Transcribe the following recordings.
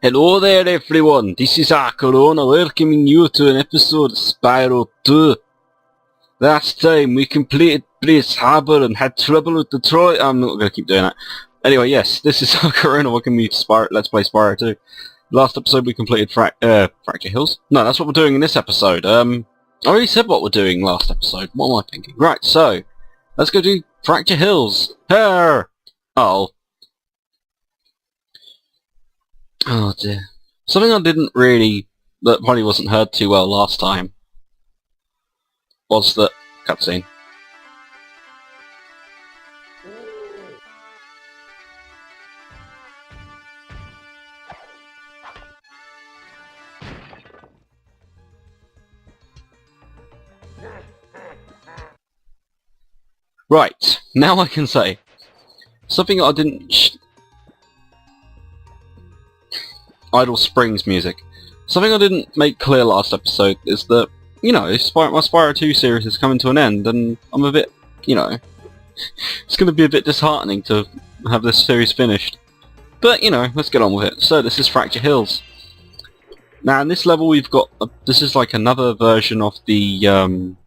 Hello there everyone, this is Corona welcoming you to an episode of Spyro 2. Last time we completed Bliss Harbor and had trouble with the Troy. I'm not going to keep doing that. Anyway, yes, this is Corona welcoming you to Spyro. Let's play Spyro 2. Last episode we completed Fracture Hills. No, that's what we're doing in this episode. I already said what we're doing last episode. What am I thinking? Right, so let's go do Fracture Hills. Here. Oh dear. Something I didn't really, that probably wasn't heard too well last time, was that cutscene. Right, now I can say something I didn't Idle Springs music. Something I didn't make clear last episode is that, you know, my Spyro 2 series is coming to an end, and I'm a bit, you know, it's going to be a bit disheartening to have this series finished. But, you know, let's get on with it. So, this is Fracture Hills. Now, in this level we've got, this is like another version of the, Well,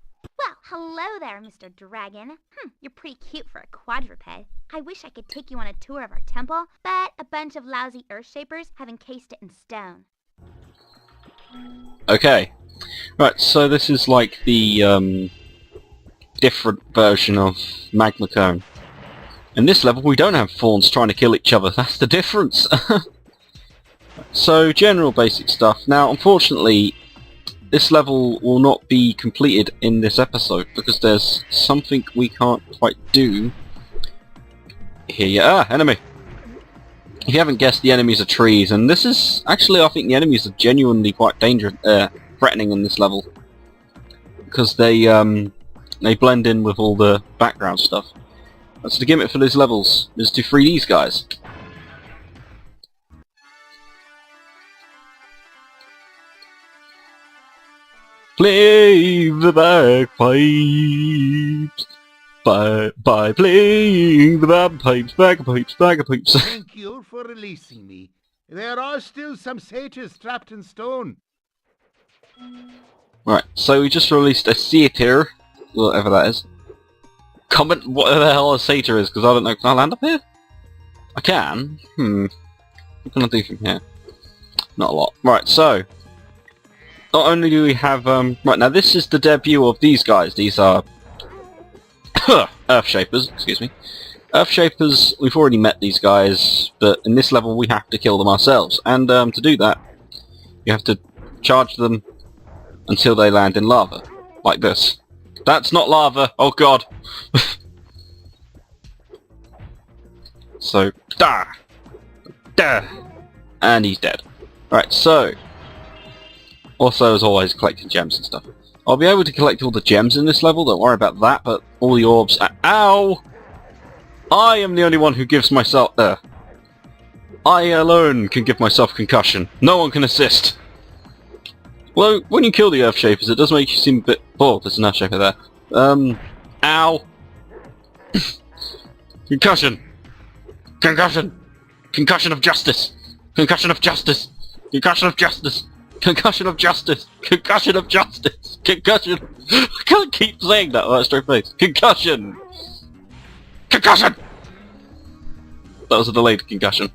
hello there, Mr. Dragon. You're pretty cute for a quadruped. I wish I could take you on a tour of our temple, but a bunch of lousy Earthshapers have encased it in stone. Okay. Right, so this is like the, different version of Magma Cone. In this level we don't have fawns trying to kill each other, that's the difference! So, general basic stuff. Now, unfortunately, this level will not be completed in this episode because there's something we can't quite do. Here you are, enemy! If you haven't guessed, the enemies are trees, and this is actually, I think the enemies are genuinely quite dangerous, threatening in this level because they blend in with all the background stuff. That's the gimmick for these levels, is to free these guys. Play the bagpipes by playing the bagpipes. Thank you for releasing me. There are still some satyrs trapped in stone. Right, so we just released a satyr, whatever that is. Comment what the hell a satyr is, because I don't know. Can I land up here? I can. What can I do from here? Not a lot. Right, so not only do we have, right, now this is the debut of these guys. These are Earthshapers, excuse me. Earthshapers, we've already met these guys, but in this level we have to kill them ourselves. And to do that, you have to charge them until they land in lava. Like this. That's not lava! Oh god! So, da! And he's dead. Right, so also, as always, collecting gems and stuff. I'll be able to collect all the gems in this level, don't worry about that, but all the orbs... Ow! I am the only one who gives myself... I alone can give myself concussion. No one can assist. Well, when you kill the Earthshapers, it does make you seem a bit... Oh, there's an Earthshaper there. Ow! Concussion! Concussion! Concussion of justice! Concussion of justice! Concussion of justice! Concussion of justice! Concussion of justice! Concussion! I can't keep saying that without a straight face. Concussion! Concussion! That was a delayed concussion.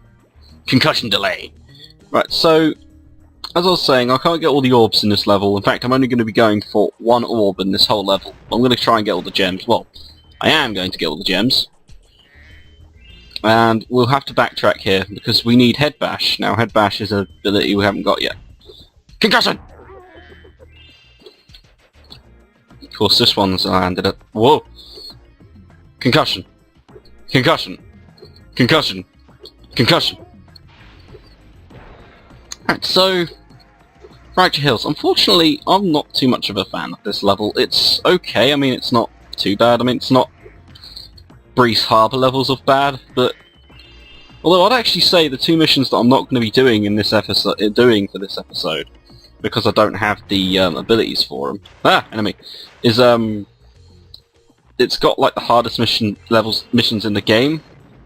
Concussion delay. Right, so, as I was saying, I can't get all the orbs in this level. In fact, I'm only going to be going for one orb in this whole level. I'm going to try and get all the gems. Well, I am going to get all the gems. And we'll have to backtrack here, because we need Head Bash. Now, Head Bash is an ability we haven't got yet. Concussion! Of course, this one's landed at... Whoa! Concussion. Concussion. Concussion. Concussion. Right, so... Fracture Hills. Unfortunately, I'm not too much of a fan of this level. It's okay, I mean, it's not too bad. I mean, it's not Breeze Harbor levels of bad, but... Although I'd actually say the two missions that I'm not going to be doing in this episode, for this episode, because I don't have the abilities for them. Enemy! Is it's got like the hardest missions in the game.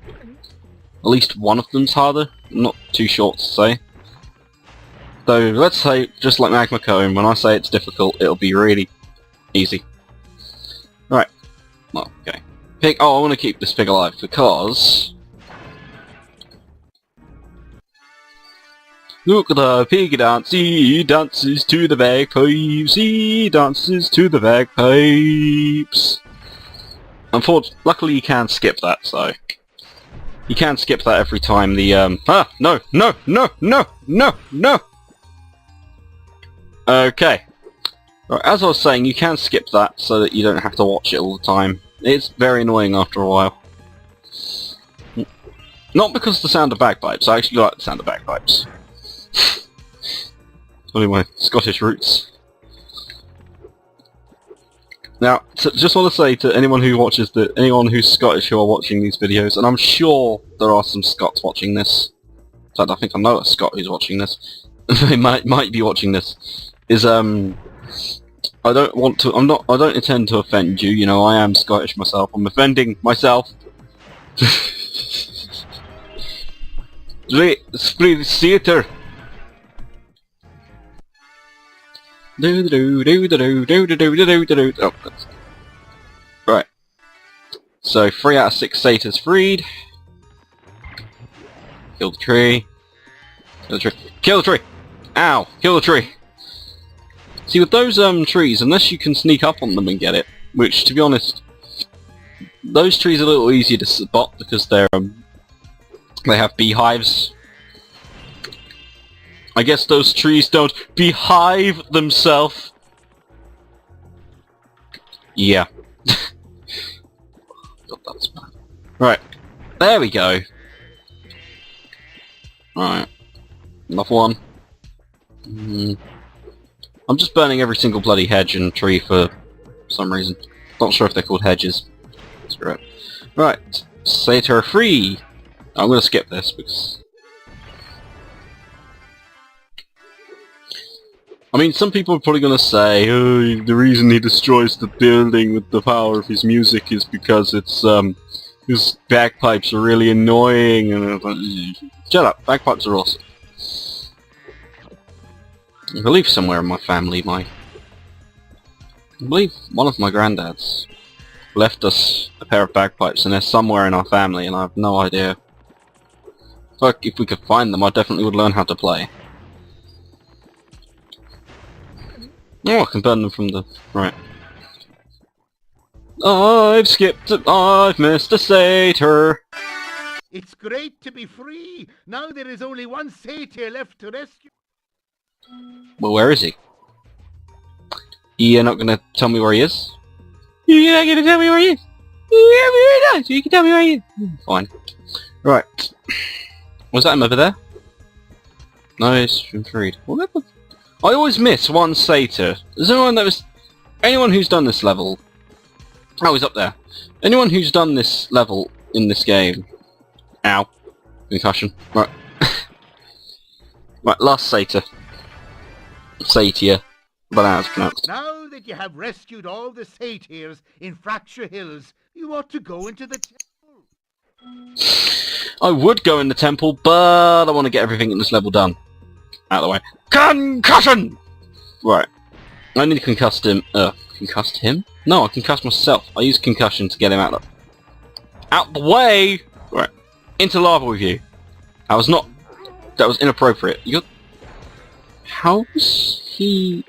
At least one of them's harder. I'm not too sure to say. Though, let's say, just like Magma Cone, when I say it's difficult, it'll be really easy. Right. Well, okay. Pig. Oh, I want to keep this pig alive because... Look at the pig dance, he dances to the bagpipes, he dances to the bagpipes. Unfortunately, luckily you can skip that, so... You can skip that every time the, no! Okay. Right, as I was saying, you can skip that so that you don't have to watch it all the time. It's very annoying after a while. Not because of the sound of bagpipes, I actually like the sound of bagpipes. Only my Scottish roots. Now, just want to say to anyone who watches anyone who's Scottish who are watching these videos, and I'm sure there are some Scots watching this. In fact, I think I know a Scot who's watching this. They might be watching this. Is I don't intend to offend you. You know, I am Scottish myself. I'm offending myself. Split theatre. Oh, right. So 3 out of 6 satyrs freed. Kill the tree. Kill the tree. Kill the tree! Ow! Kill the tree! See, with those trees, unless you can sneak up on them and get it, which, to be honest, those trees are a little easier to spot because they're they have beehives. I guess those trees don't beehive themselves. Yeah. God, that's bad. Right. There we go. Alright. Another one. I'm just burning every single bloody hedge and tree for some reason. Not sure if they're called hedges. Screw it. Right. Satyr free! I'm gonna skip this because... I mean, some people are probably going to say, oh, the reason he destroys the building with the power of his music is because it's, his bagpipes are really annoying, and shut up, bagpipes are awesome. I believe somewhere in my family, I believe one of my granddads left us a pair of bagpipes, and they're somewhere in our family, and I have no idea. Fuck, if we could find them, I definitely would learn how to play. Oh, I can burn them from the... right. I've skipped... I've missed a satyr! It's great to be free. Now there is only one satyr left to rescue. Well, where is he? You're not gonna tell me where he is? You're not gonna tell me where he is? You can tell me where he is. Fine. Right. Was that him over there? No, he's been freed. Well, I always miss one satyr. Is anyone who's done this level? Oh, he's up there. Anyone who's done this level in this game? Ow. Concussion. Right. Right, last satyr. Satyr. But how it's pronounced. Now that you have rescued all the satyrs in Facture Hills, you ought to go into the temple. I would go in the temple, but I want to get everything in this level done. Out of the way. Concussion! Right. I need to concuss him. Concussed him? No, I concussed myself. I used concussion to get him out the way! Right. Into lava with you. That was inappropriate. How's he...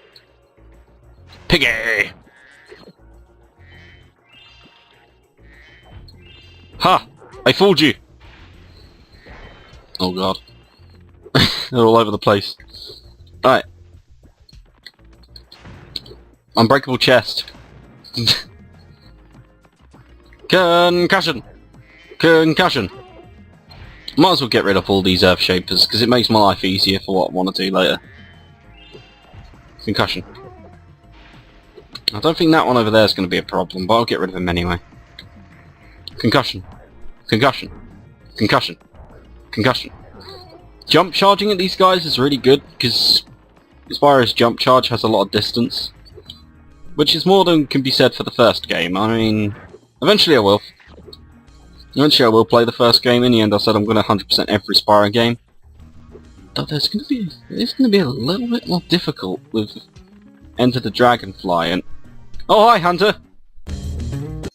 Piggy! Ha! I fooled you! Oh god. They're all over the place. Right. Unbreakable chest. Concussion! Concussion! Might as well get rid of all these earth shapers, because it makes my life easier for what I want to do later. Concussion. I don't think that one over there is going to be a problem, but I'll get rid of him anyway. Concussion. Concussion. Concussion. Concussion. Jump charging at these guys is really good, because Spyro's jump charge has a lot of distance. Which is more than can be said for the first game. I mean, eventually I will. Eventually I will play the first game. In the end I said I'm going to 100% every Spyro game. though it's gonna be a little bit more difficult with Enter the Dragonfly and... Oh, hi, Hunter!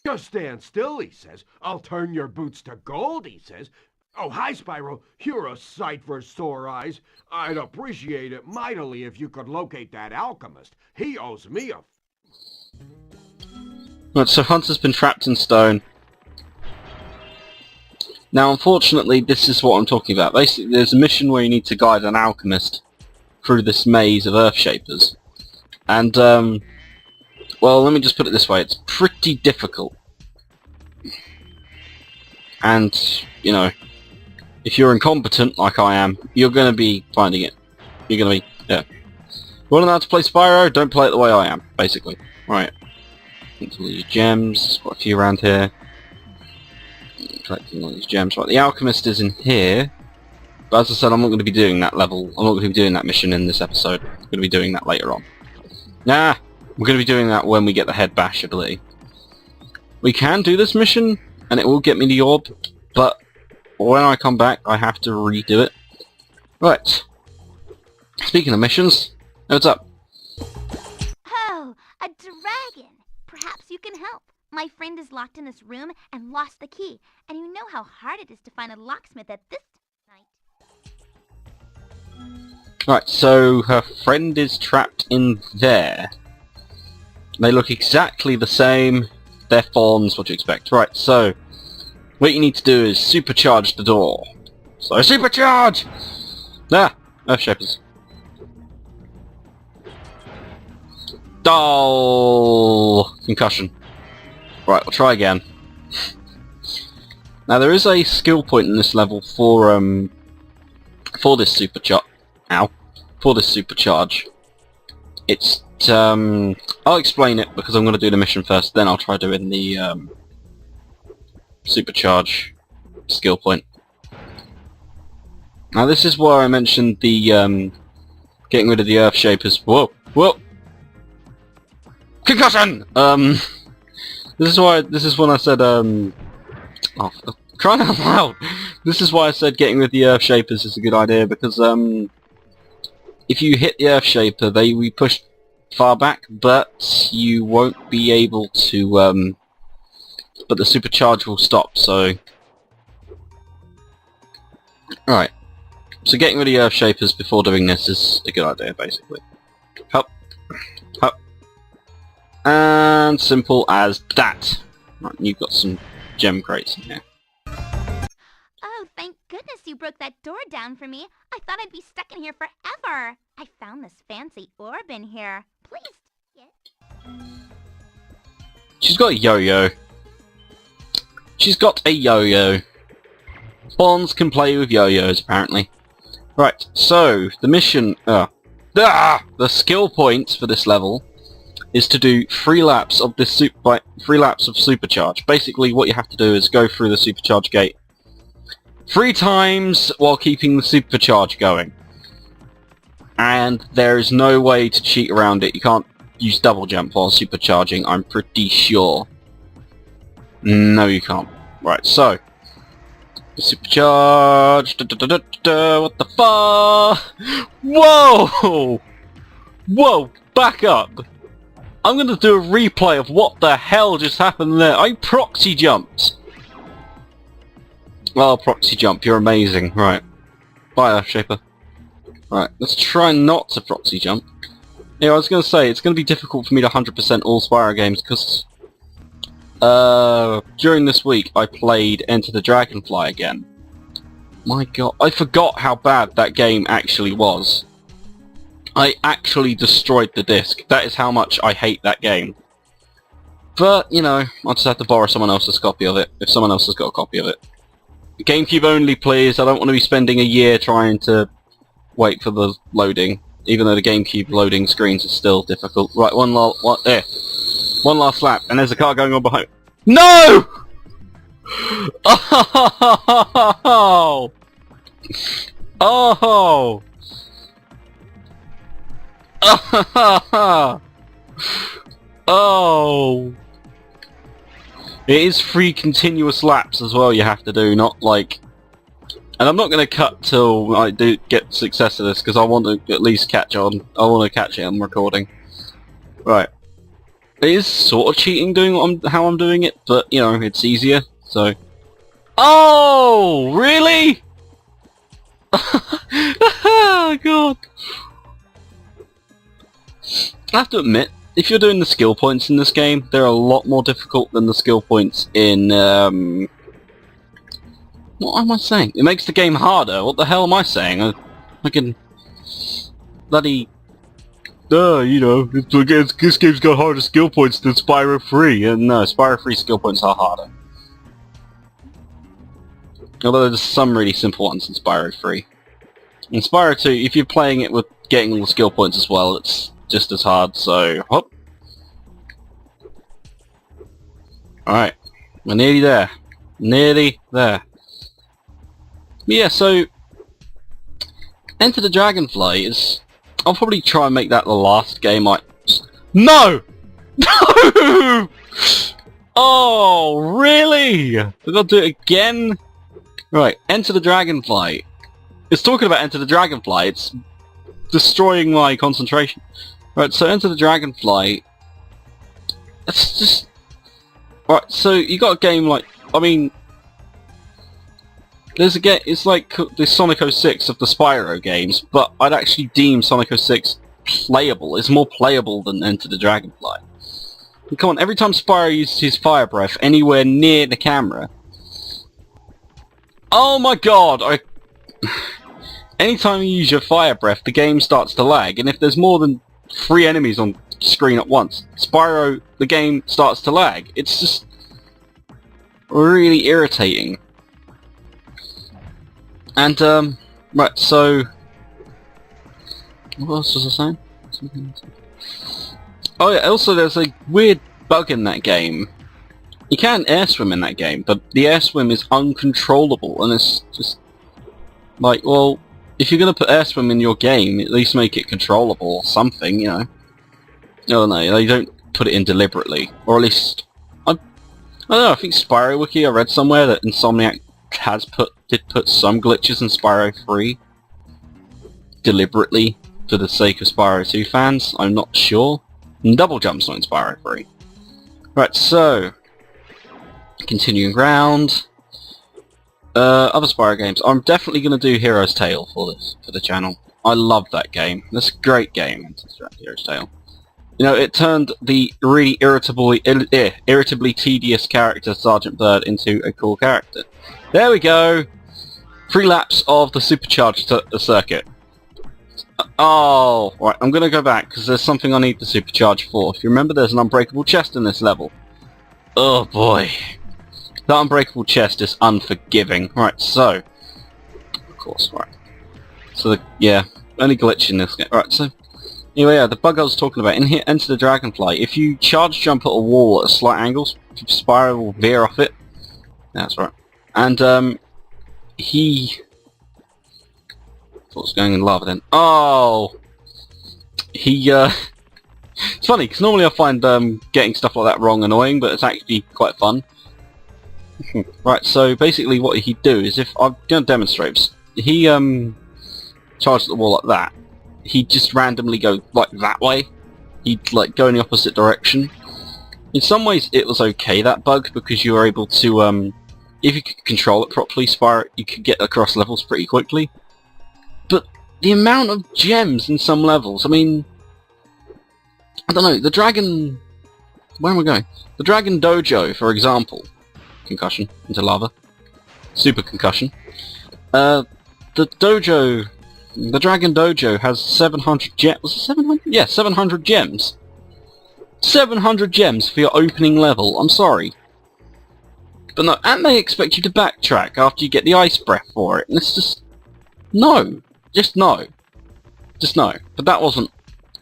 Just stand still, he says. I'll turn your boots to gold, he says. Oh, hi, Spyro. You're a sight for sore eyes. I'd appreciate it mightily if you could locate that alchemist. He owes me a... Right, so Hunter's been trapped in stone. Now, unfortunately, this is what I'm talking about. Basically, there's a mission where you need to guide an alchemist through this maze of Earthshapers. And, well, let me just put it this way. It's pretty difficult. And, you know, if you're incompetent, like I am, you're going to be finding it. You're going to be, yeah. You want to know how to play Spyro? Don't play it the way I am, basically. Right. All these gems. There's quite a few around here. Collecting all these gems. Right, the alchemist is in here. But as I said, I'm not going to be doing that level. I'm not going to be doing that mission in this episode. I'm going to be doing that later on. Nah, we're going to be doing that when we get the head bash ability. We can do this mission, and it will get me the orb, but when I come back, I have to redo it. Right. Speaking of missions, what's up? Oh, a dragon! Perhaps you can help. My friend is locked in this room and lost the key, and you know how hard it is to find a locksmith at this night. Right, so her friend is trapped in there. They look exactly the same. They're fawns, what do you expect? Right, so what you need to do is supercharge the door. So supercharge! Ah, Earthshapers. Oh, concussion. Right, we'll try again. Now there is a skill point in this level for this supercharge. Ow. For this supercharge. It's I'll explain it because I'm going to do the mission first. Then I'll try doing the supercharge skill point. Now this is where I mentioned the getting rid of the Earthshapers. Whoa, whoa. Concussion! This is when I said, oh, crying out loud! This is why I said getting rid of the Earthshapers is a good idea, because, if you hit the Earthshaper, they will be pushed far back, but you won't be able to, but the supercharge will stop, so... Alright. So getting rid of the Earthshapers before doing this is a good idea, basically. Hup. Hup. And simple as that. Right, you've got some gem crates in here. Oh, thank goodness you broke that door down for me. I thought I'd be stuck in here forever. I found this fancy orb in here. Please take it. She's got a yo-yo. She's got a yo-yo. Fawns can play with yo-yos, apparently. Right, so, the mission... the skill point for this level is to do 3 laps of this 3 laps of supercharge. Basically, what you have to do is go through the supercharge gate 3 times while keeping the supercharge going. And there is no way to cheat around it. You can't use double jump while supercharging, I'm pretty sure. No, you can't. Right, so... Supercharge... what the fuck? Whoa! Whoa! Back up! I'm gonna do a replay of what the hell just happened there. I proxy jumped! Oh, proxy jump, you're amazing. Right. Bye, Earthshaper. Right, let's try not to proxy jump. Yeah, I was gonna say, it's gonna be difficult for me to 100% all Spyro games, because... during this week, I played Enter the Dragonfly again. My god, I forgot how bad that game actually was. I actually destroyed the disc. That is how much I hate that game. But, you know, I'll just have to borrow someone else's copy of it, if someone else has got a copy of it. GameCube only, please. I don't want to be spending a year trying to wait for the loading, even though the GameCube loading screens are still difficult. Right, one last lap, and there's a car going on behind. No! Oh! Oh! Oh! It is 3 continuous laps as well you have to do, not like And I'm not going to cut till I do get success of this, because I want to at least catch on. I want to catch it on recording. Right. It is sort of cheating doing how I'm doing it, but, you know, it's easier, so... Oh! Really? Oh, God. I have to admit, if you're doing the skill points in this game, they're a lot more difficult than the skill points in, What am I saying? It makes the game harder. What the hell am I saying? I can... Bloody... you know, this game's got harder skill points than Spyro 3, and no, Spyro 3 skill points are harder. Although there's some really simple ones in Spyro 3. In Spyro 2, if you're playing it with getting all the skill points as well, it's just as hard, so... Hop! Alright, we're nearly there. Nearly there. But yeah, so... Enter the Dragonfly is... I'll probably try and make that the last game I... No! No! Oh, really? We've got to do it again? Right, Enter the Dragonfly. It's talking about Enter the Dragonfly, it's destroying my concentration. Right, so Enter the Dragonfly... It's just... Right, so you got a game like... I mean... There's a game... It's like the Sonic 06 of the Spyro games, but I'd actually deem Sonic 06 playable. It's more playable than Enter the Dragonfly. And come on, every time Spyro uses his fire breath anywhere near the camera... Oh my god! Anytime you use your fire breath, the game starts to lag, and if there's more than 3 enemies on screen at once, Spyro, the game starts to lag. It's just... really irritating. And, right, so... What else was I saying? Oh yeah, also there's a weird bug in that game. You can air swim in that game, but the air swim is uncontrollable, and it's just... Like, well, if you're gonna put air swim in your game, at least make it controllable or something, you know. No, they don't put it in deliberately. Or at least... I don't know, I think Spyro Wiki, I read somewhere that Insomniac did put some glitches in Spyro 3 deliberately for the sake of Spyro 2 fans. I'm not sure. And double jumps not in Spyro 3. Right, so continuing round. Other Spyro games. I'm definitely going to do Hero's Tale for the channel. I love that game. That's a great game, Hero's Tale. You know, it turned the really irritably tedious character Sergeant Bird into a cool character. There we go! 3 laps of the supercharged circuit. Oh, right, I'm gonna go back, because there's something I need the supercharge for. If you remember, there's an unbreakable chest in this level. Oh boy. That unbreakable chest is unforgiving. Right, so... Of course, right. So, yeah, only glitch in this game. Right, so... Anyway, yeah, the bug I was talking about. In here, Enter the Dragonfly. If you charge jump at a wall at a slight angle, Spyro will veer off it. That's right. And, he... What's going in lava then? Oh! He, It's funny, because normally I find, getting stuff like that wrong annoying, but it's actually quite fun. Right, so basically what he'd do is if... I'm going to demonstrate. He, charged the wall like that. He'd just randomly go, like, that way. He'd, like, go in the opposite direction. In some ways it was okay, that bug, because you were able to, if you could control it properly, Spyro, you could get across levels pretty quickly. But the amount of gems in some levels, I mean... I don't know, the Dragon... Where am I going? The Dragon Dojo, for example. Concussion into lava. Super concussion. The dojo... The Dragon Dojo has 700 gems... Was it 700? Yeah, 700 gems. 700 gems for your opening level, I'm sorry. But no, and they expect you to backtrack after you get the ice breath for it, and it's just... No. Just no. Just no. But that wasn't...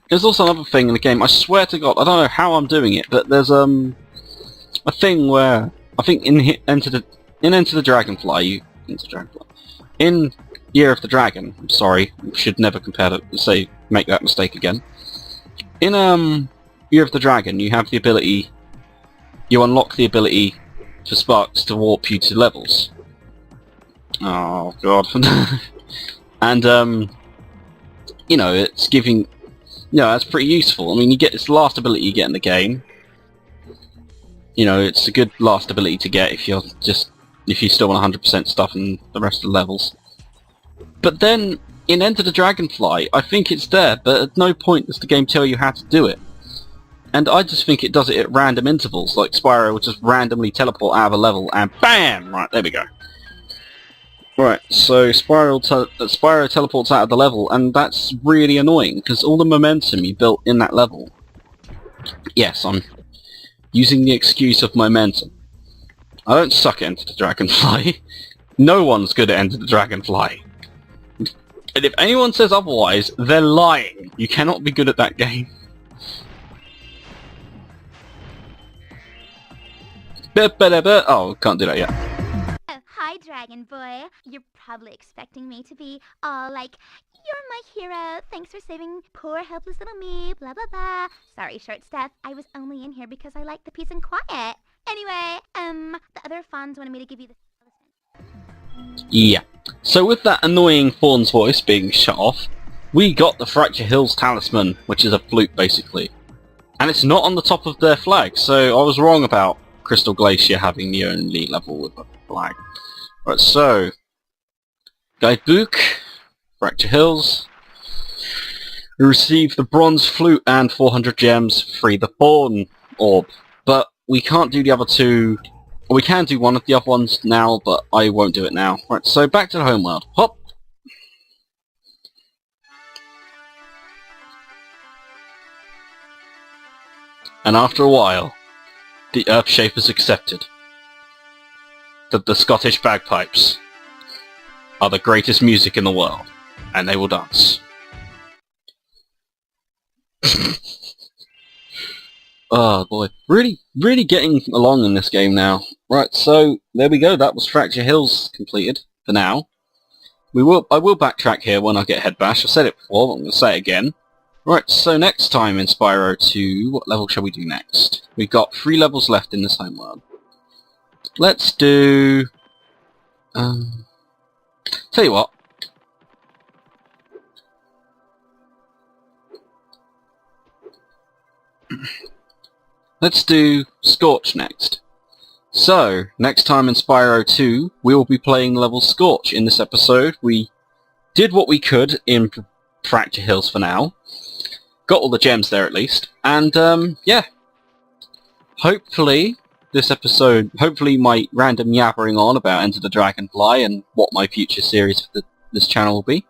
There's also another thing in the game, I swear to God, I don't know how I'm doing it, but there's, a thing where... I think in Enter the Dragonfly, in Year of the Dragon, I'm sorry, should never make that mistake again. In, Year of the Dragon, you have the ability... You unlock the ability for Sparks to warp you to levels. Oh god. And you know, it's giving, you know, that's pretty useful. I mean, you get this last ability you get in the game. You know, it's a good last ability to get if you still want 100% stuff in the rest of the levels. But then in Enter the Dragonfly, I think it's there, but at no point does the game tell you how to do it. And I just think it does it at random intervals, like Spyro will just randomly teleport out of a level and BAM! Right, there we go. Right, so Spyro teleports out of the level, and that's really annoying, because all the momentum you built in that level... Yes, I'm using the excuse of momentum. I don't suck at Enter the Dragonfly. No one's good at Enter the Dragonfly. And if anyone says otherwise, they're lying. You cannot be good at that game. Oh, can't do that yet. Oh, hi, Dragon Boy. You're probably expecting me to be all like, "You're my hero. Thanks for saving poor, helpless little me, blah, blah, blah." Sorry, short stuff. I was only in here because I like the peace and quiet. Anyway, the other fawns wanted me to give you the talisman. Yeah. So with that annoying fawn's voice being shut off, we got the Fracture Hills talisman, which is a flute, basically. And it's not on the top of their flag, so I was wrong about Crystal Glacier having the only level with a flag. Right, so Guidebook, Fracture Hills. We receive the bronze flute and 400 gems, free the fawn orb. But we can't do the other two. We can do one of the other ones now, but I won't do it now. Right, so back to the homeworld. Hop! And after a while, the Earthshapers accepted that the Scottish bagpipes are the greatest music in the world, and they will dance. Oh boy, really getting along in this game now. Right, so there we go. That was Fracture Hills completed for now. I will backtrack here when I get head bash. I said it before, but I'm going to say it again. Right, so next time in Spyro 2, what level shall we do next? We've got 3 levels left in this homeworld. Let's do... tell you what. Let's do Scorch next. So, next time in Spyro 2, we will be playing level Scorch. In this episode, we did what we could in Fracture Hills for now. Got all the gems there at least. And, yeah. Hopefully, this episode, my random yabbering on about Enter the Dragonfly and what my future series for this channel will be.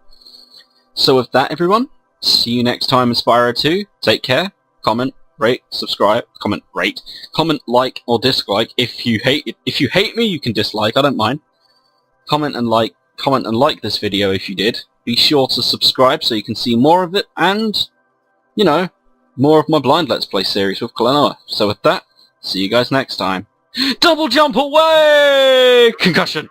So with that, everyone, see you next time in Spyro 2. Take care, comment, rate, subscribe, comment, like or dislike. If you hate me, you can dislike, I don't mind. Comment and like this video if you did. Be sure to subscribe so you can see more of it, and, you know, more of my blind Let's Play series with Kalenoa. So with that, see you guys next time. Double jump away! Concussion!